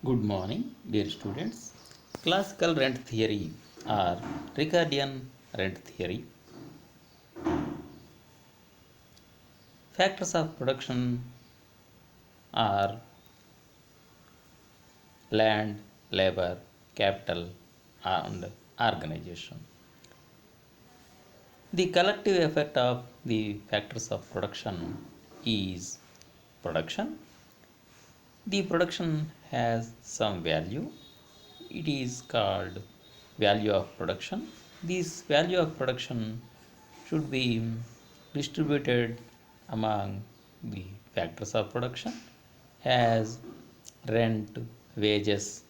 Good morning, dear students. Classical rent theory or Recordian rent theory. Factors of production are land, labor, capital, and organization. The collective effect of the factors of production is production. The production has some value. It is called value of production. This value of production should be distributed among the factors of production as rent, wages,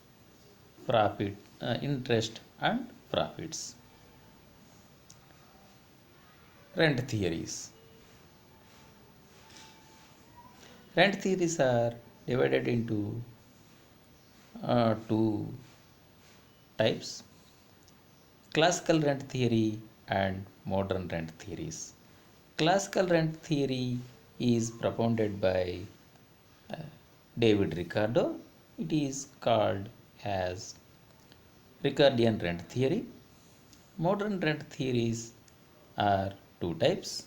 profit, interest, and profits. Rent theories. Rent theories are divided into two types: classical rent theory and modern rent theories. Classical rent theory is propounded by David Ricardo. It is called as Recordian rent theory. Modern rent theories are two types: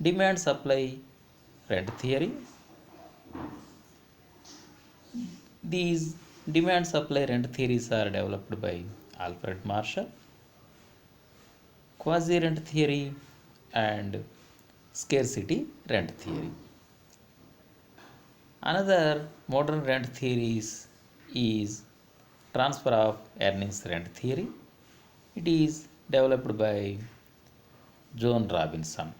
demand supply rent theory. These demand supply rent theories are developed by Alfred Marshall. Quasi rent theory and scarcity rent theory. Another modern rent theories is transfer of earnings rent theory. It is developed by John Robinson.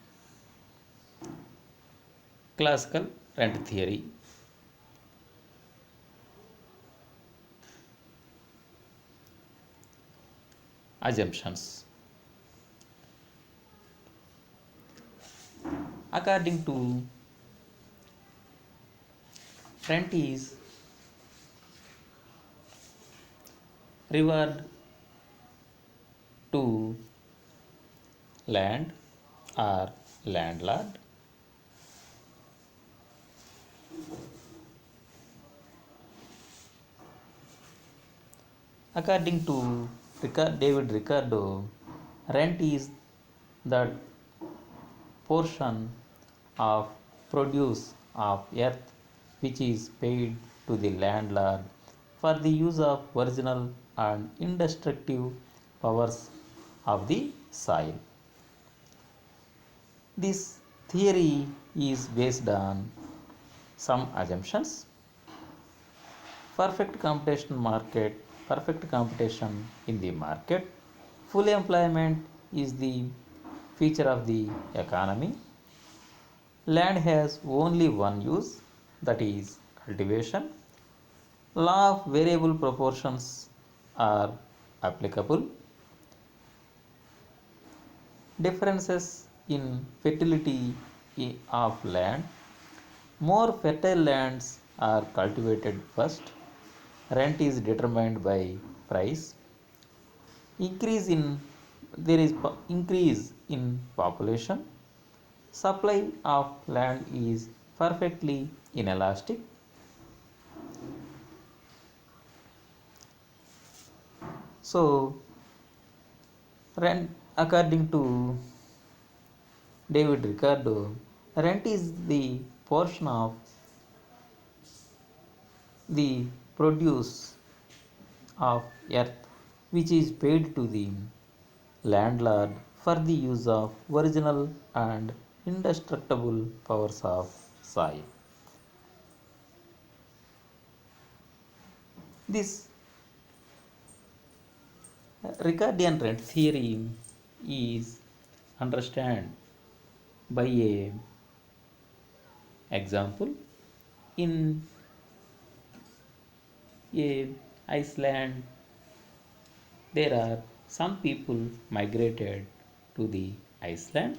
Classical rent theory. Assumptions. According to rent is reward to land or landlord. According to David Ricardo, rent is that portion of produce of earth which is paid to the landlord for the use of original and indestructible powers of the soil. This theory is based on some assumptions. Perfect competition in the market. Full employment is the feature of the economy. Land has only one use, that is cultivation. Law of variable proportions are applicable. Differences in fertility of land. More fertile lands are cultivated first. Rent is determined by price. Increase in there is increase in population. Supply of land is perfectly inelastic. So, rent, according to David Ricardo, rent is the portion of the produce of earth which is paid to the landlord for the use of original and indestructible powers of soil. This Ricardian rent theory is understood by a example. In a Iceland, there are some people migrated to the Iceland.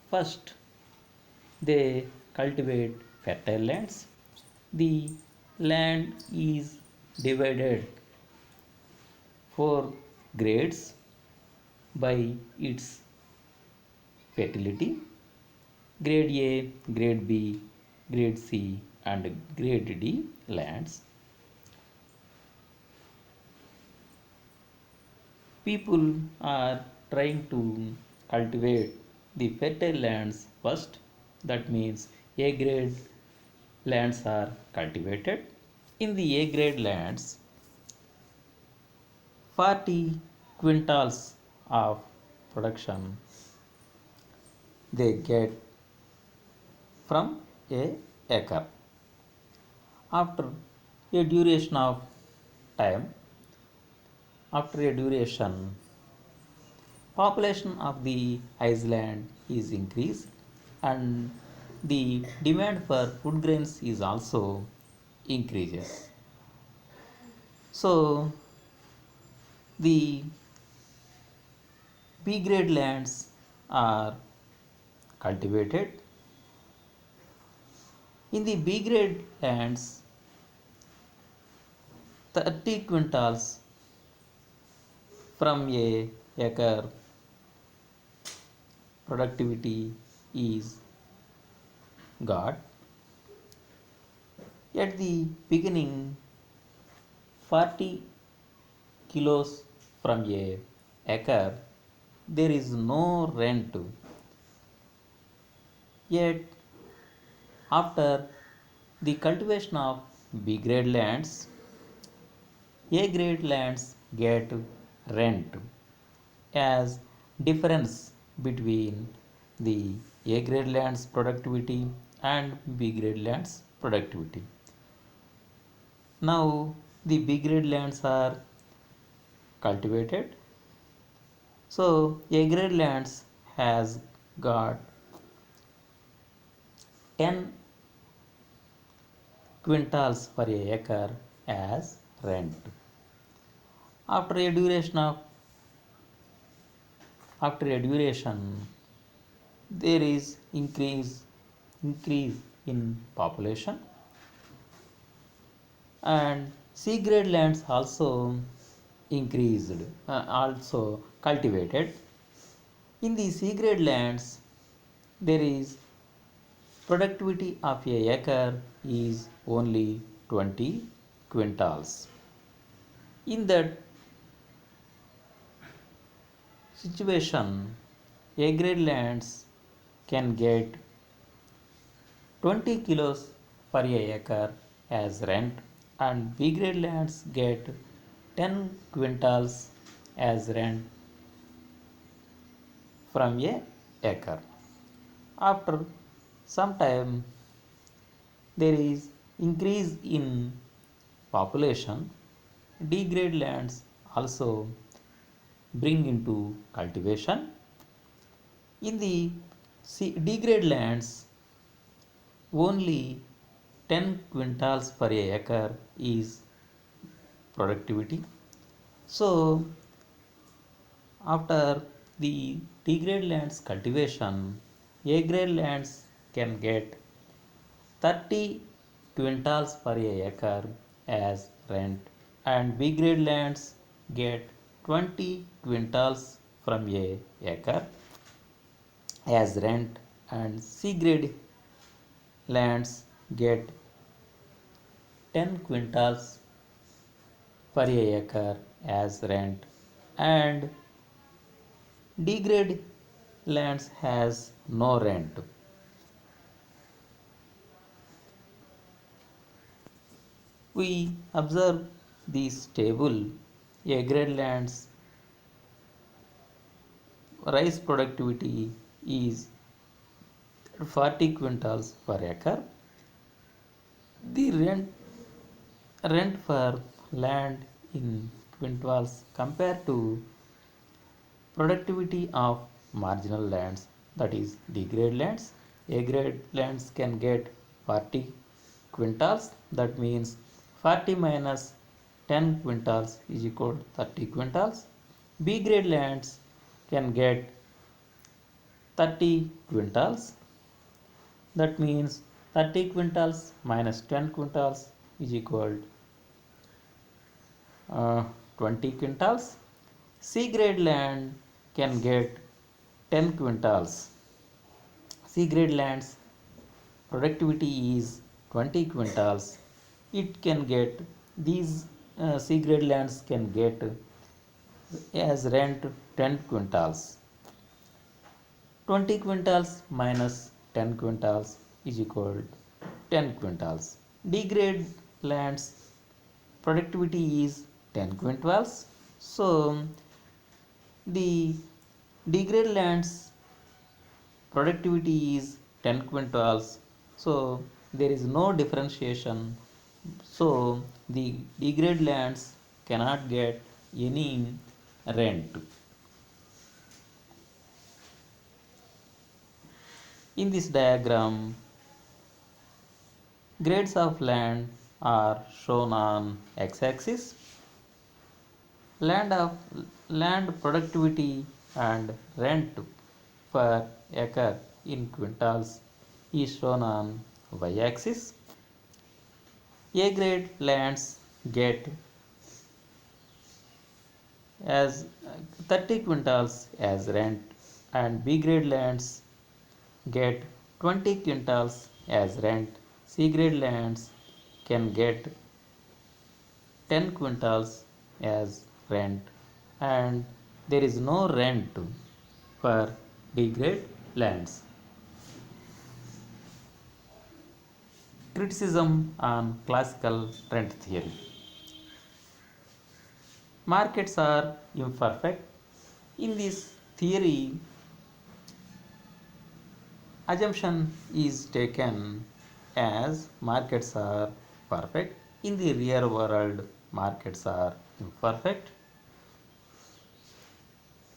First, they cultivate fertile lands. The land is divided four grades by its fertility: grade A, grade B, grade C, and grade D lands. People are trying to cultivate the fertile lands first. That means A grade lands are cultivated. In the A grade lands, 40 quintals of production they get from a acre. After a duration of time, after a duration, population of the island is increased and the demand for food grains is also increases. So the B grade lands are cultivated. In the B grade lands, 30 quintals from a acre productivity is got. At the beginning, 40 kilos from a acre, there is no rent. Yet, after the cultivation of B grade lands, A grade lands get rent as difference between the A grade lands productivity and B grade lands productivity. Now the B grade lands are cultivated. So A grade lands has got 10 quintals per acre as rent. After a duration of after a duration there is increase in population and C grade lands also increased also cultivated. In the C grade lands there is productivity of a acre is only 20 quintals. In that situation, A grade lands can get 20 kilos per acre as rent and B grade lands get 10 quintals as rent from a acre. After some time there is increase in population. D grade lands also bring into cultivation. In the D grade lands, only 10 quintals per acre is productivity. So, after the D grade lands cultivation, A grade lands can get 30 quintals per acre as rent and B grade lands get 20 quintals from a acre as rent and C grade lands get 10 quintals per acre as rent and D grade lands has no rent. We observe this table. A grade lands rice productivity is 40 quintals per acre. The rent for land in quintals compared to productivity of marginal lands, that is D grade lands. A grade lands can get 40 quintals, that means 40 minus 10 quintals is equal to 30 quintals. B grade lands can get 30 quintals, that means 30 quintals minus 10 quintals is equal to 20 quintals. C grade land can get 10 quintals. C grade lands productivity is 20 quintals. It can get these C grade lands can get as rent 10 quintals. 20 quintals minus 10 quintals is equal to 10 quintals. D grade lands productivity is 10 quintals. So the D grade lands productivity is 10 quintals. So there is no differentiation. So the D grade lands cannot get any rent. In this diagram, grades of land are shown on x-axis. Land productivity and rent per acre in quintals is shown on y-axis. A grade lands get as 30 quintals as rent and B grade lands get 20 quintals as rent. C grade lands can get 10 quintals as rent and there is no rent for D grade lands. Criticism on classical rent theory. Markets are imperfect. In this theory, assumption is taken as markets are perfect. In the real world, markets are imperfect.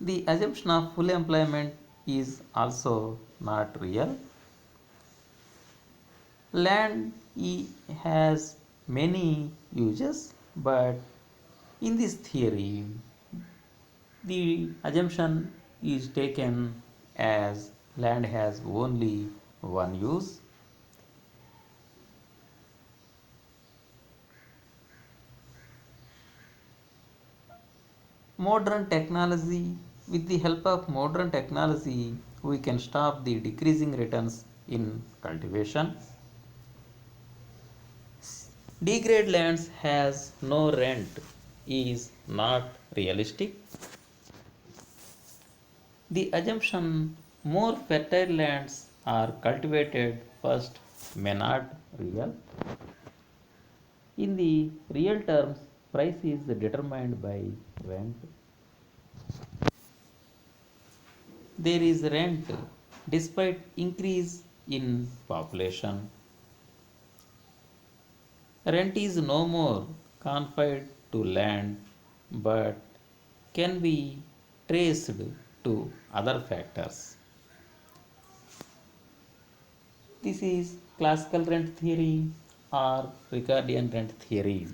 The assumption of full employment is also not real. Land has many uses, but in this theory, the assumption is taken as land has only one use. Modern technology, with the help of modern technology, we can stop the decreasing returns in cultivation. D grade lands has no rent is not realistic. The assumption more fertile lands are cultivated first may not real. In the real terms, price is determined by rent. There is rent despite increase in population. Rent is no more confined to land but can be traced to other factors. This is classical rent theory or Ricardian rent theory.